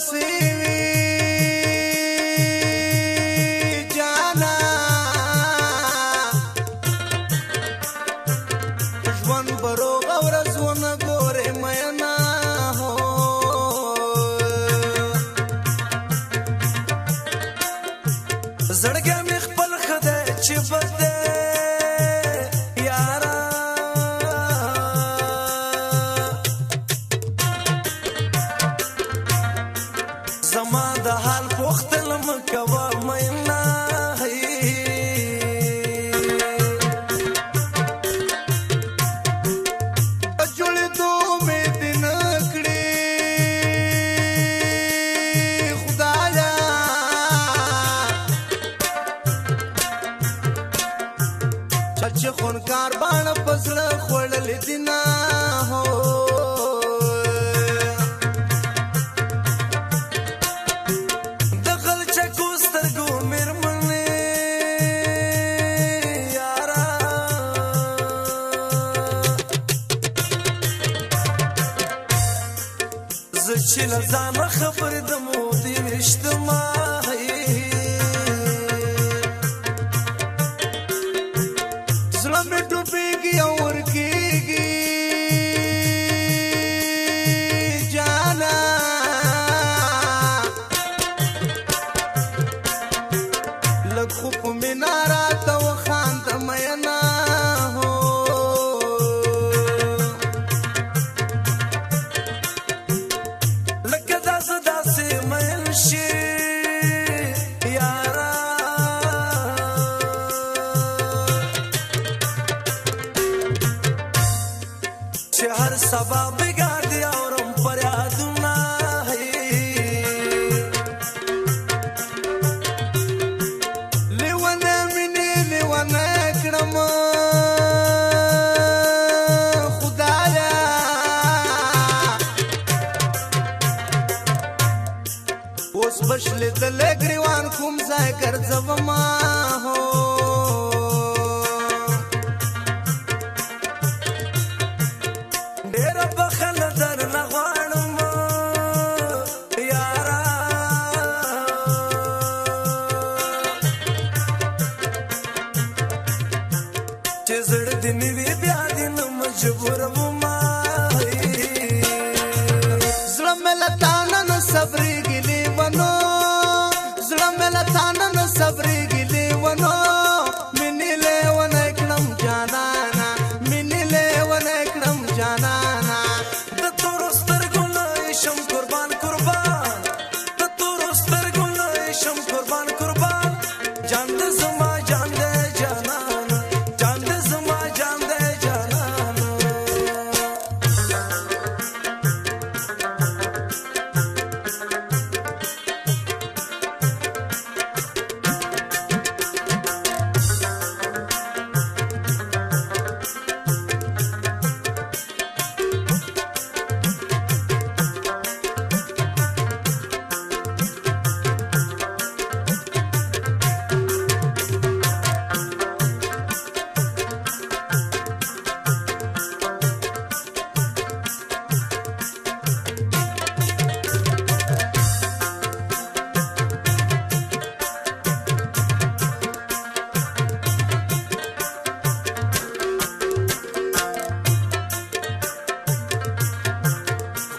پسې وي جانا ژوند به روغ او ورځ ونه ګورې مینا هو زړګی مې خپل ښه دی چې بد دی یاره زما د حال پوښتنه مه کوه مینا جوړېدو مې دې نه کړې خدایا چې خونکار باڼه په زړه خوړلې دي نه هو د غلچکو سترګو مېرمنې یاره زه چې له ځانه خبر د مودې ویشتمه زړه مې ډوبېږي او ورکېږي جانا لږ خو په مینه راته وخانده مینا هو لکه داسې داسې میل شي یاره چې هر سبا بګار دی اورم فریادونه لیونه مینې لیونه کړم خدایا اوس بشلېدلی ګریوان کوم ځای ګرځومه هو ډېره بخښنه درنه غواړم یاره چې زړه دې مې وي بیا دې نه مجبورومه زړه مې له تا نه صبرېږي لیونو زړه مې له تا نه صبرېږي لیونو مینې لیونی کړم جانانا مینې لیونی کړم جانانا د تورو سترګو نه شم قربان قربان د تورو سترګو نه شم قربان قربان جان دې زما جان دې جانانا جان دې زما جان دې جانانا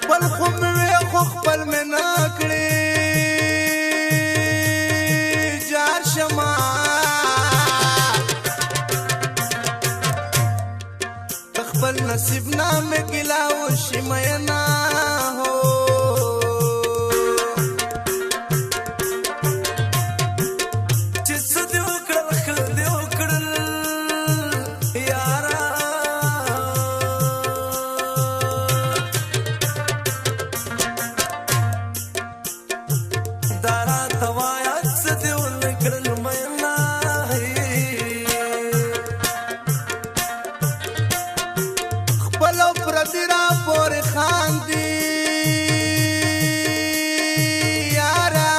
خپل خو مې وې خو خپل مې نه کړې جار شمه د خپل نصیب نه مې ګیله وشي مینا هو چې څه دې وکړل ښه دې وکړل یاره دا راته وایه څه دې ونه کړل مینا خپل او پردي را پورې خاندي یاره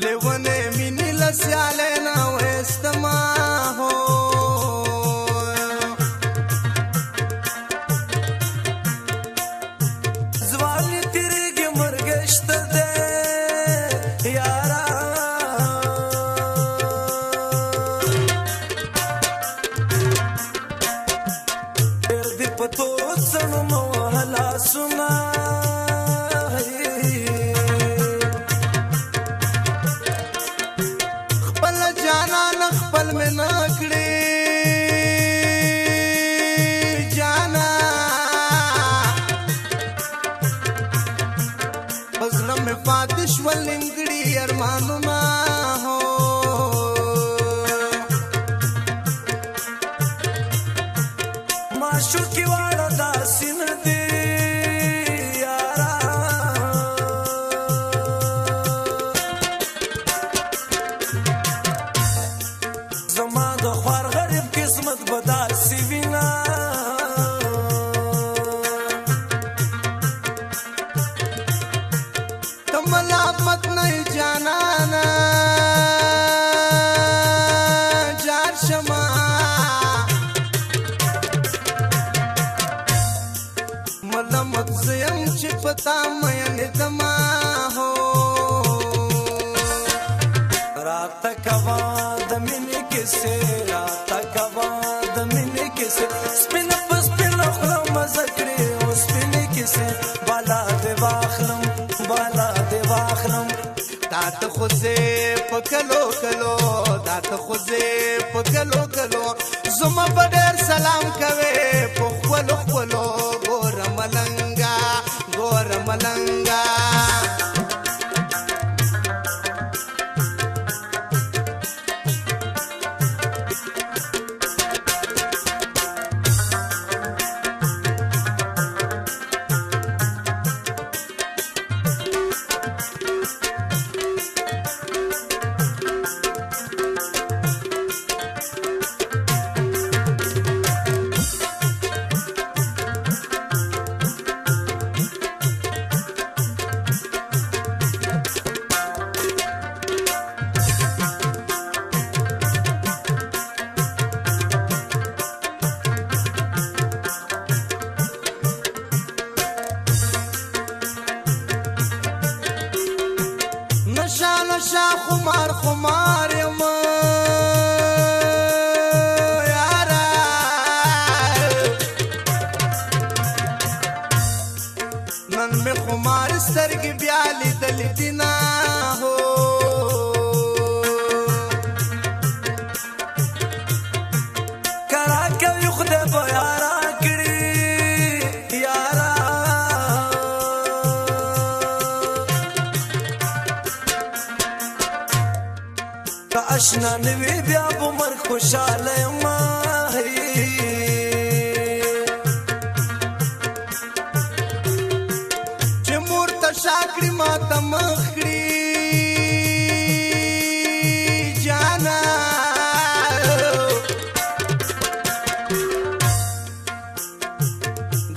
لیونې مینې له سیالۍ نه ویستمه هو ارمانونه هو معشوقي واړه داسې نه دي یاره زما د خوار غریب قسمت به داسې وینه ته ملامت نه جانانا جار شما ملامت زیم چې پتا مې دما هو رات کوا د مینې کیسه رات کوا د مینې کیسه سپین پس سپین خلم مزکړې او سپین کیسه بالا دې واخلم بالا دې واخلم دات خوځې پکلو کلو دات خوځې پکلو کلو زما په ډېر سلام کوي په خپلو خپلو ګور ملنګا نشا خمار یم یارا نن می خمار سترګې بیا لیدلې دینا هو کرا کوي خدای به یارا کړی یارا اشنا نوی بیا بمر خوشاله ما چې مور ته شاکړي ما ته مخړي جانا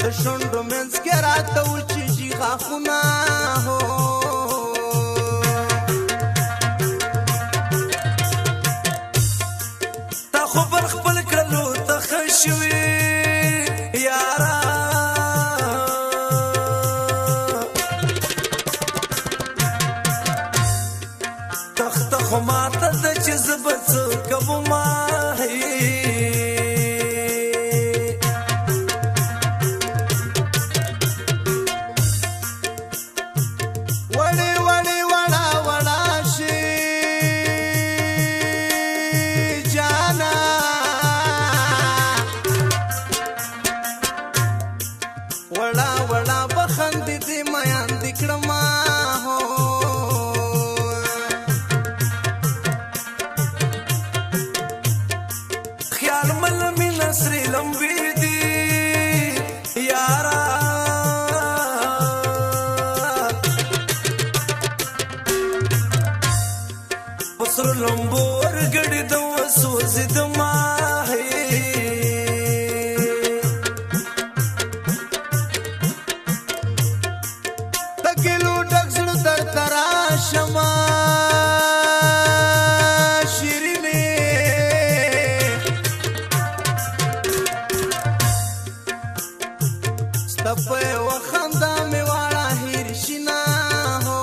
د شونډو منځ کې راته وچیږي غاښونه هو خبر خپل کړلو ته خشوي یارا تخت خو ماته د چې زبڅ کوم ما وړا بخند دې میان دکړم هو خیال مل می نصر لمبي دي یارا پسر لمبور ګړې د وسوځ د ما شما شیرینه ستپه وخنده می واړه هیر شینا هو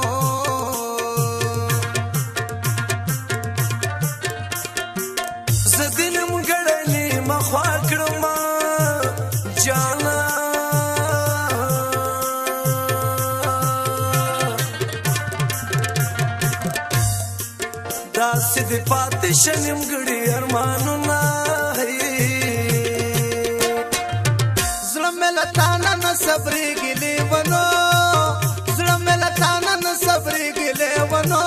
زدینم ګړنی مخوا کړم جانا داسې د پاتې شنم ګړي ارمانونه زړه مې له تانه نه صبرېږي لیونو زړه مې له تانه نه صبرېږي لیونو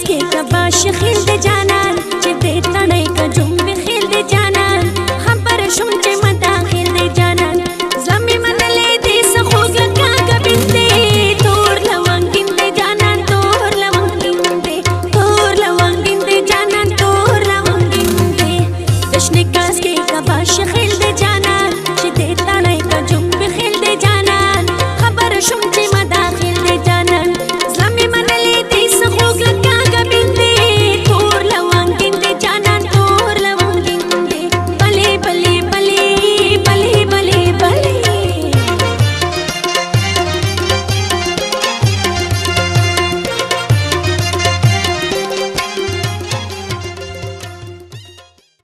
کې کبا شخیل د جانا